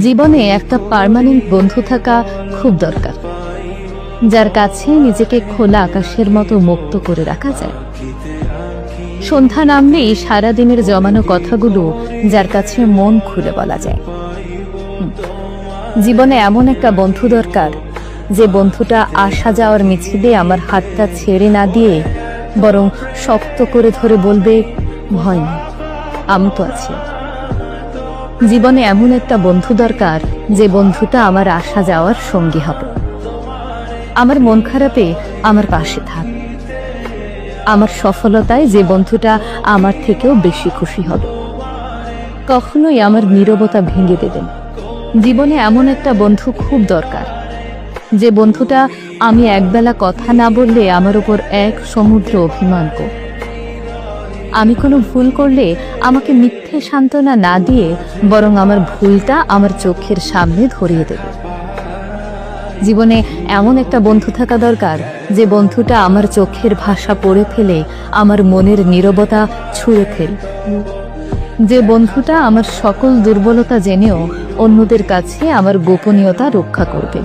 জীবনে একটা পার্মানেন্ট বন্ধু থাকা খুব দরকার, যার কাছে নিজেকে খোলা আকাশের মতো মুক্ত করে রাখা যায়। সন্ধ্যা নামলেই সারাদিনের জমানো কথাগুলো যার কাছে মন খুলে বলা যায়। জীবনে এমন একটা বন্ধু দরকার, যে বন্ধুটা আসা যাওয়ার মিছিলে আমার হাতটা ছেড়ে না দিয়ে বরং শক্ত করে ধরে বলবে, ভয় নেই, আমি তো আছি। জীবনে এমন একটা বন্ধু দরকার, যে বন্ধুটা আমার আসা যাওয়ার সঙ্গী হবে, আমার মন খারাপে আমার পাশে থাক, আমার সফলতায় যে বন্ধুটা আমার থেকেও বেশি খুশি হবে, কখনোই আমার নীরবতা ভেঙে দেবেন। জীবনে এমন একটা বন্ধু খুব দরকার, যে বন্ধুটা আমি একবেলা কথা না বললে আমার উপর এক সমুদ্র অভিমান করবে, আমি কোনো ভুল করলে আমাকে মিথ্যে সান্ত্বনা না দিয়ে বরং আমার ভুলটা আমার চোখের সামনে ধরিয়ে দেবে। জীবনে এমন একটা বন্ধু থাকা দরকার, যে বন্ধুটা আমার চোখের ভাষা পড়ে ফেলে আমার মনের নীরবতা ছুঁড়ে ফেল, যে বন্ধুটা আমার সকল দুর্বলতা জেনেও অন্যদের কাছে আমার গোপনীয়তা রক্ষা করবে।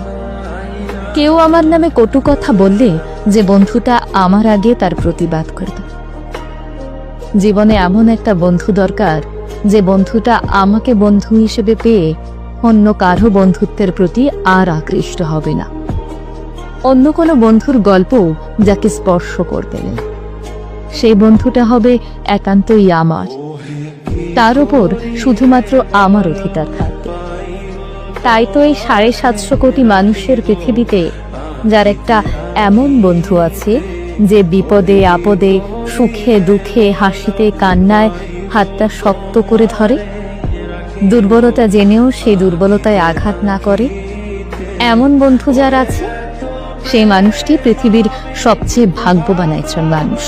কেউ আমার নামে কটু কথা বললে যে বন্ধুটা আমার আগে তার প্রতিবাদ করবে। জীবনে এমন একটা বন্ধু দরকার, যে বন্ধুটা আমাকে বন্ধু হিসেবে পেয়ে অন্য কারো বন্ধুত্বের প্রতি আর আকৃষ্ট হবে না, অন্য কোনো বন্ধুর গল্প যাকে স্পর্শ করবে না। সেই বন্ধুটা হবে একান্তই আমার, তার উপর শুধুমাত্র আমার অধিকার থাকবে। তাই তো এই 750 কোটি মানুষের পৃথিবীতে যার একটা এমন বন্ধু আছে, যে বিপদে আপদে সুখে দুঃখে হাসিতে কান্নায় হাতটা শক্ত করে ধরে, দুর্বলতা জেনেও সেই দুর্বলতায় আঘাত না করে। এমন বন্ধু যার আছে, সেই মানুষটি পৃথিবীর সবচেয়ে ভাগ্যবান একজন মানুষ।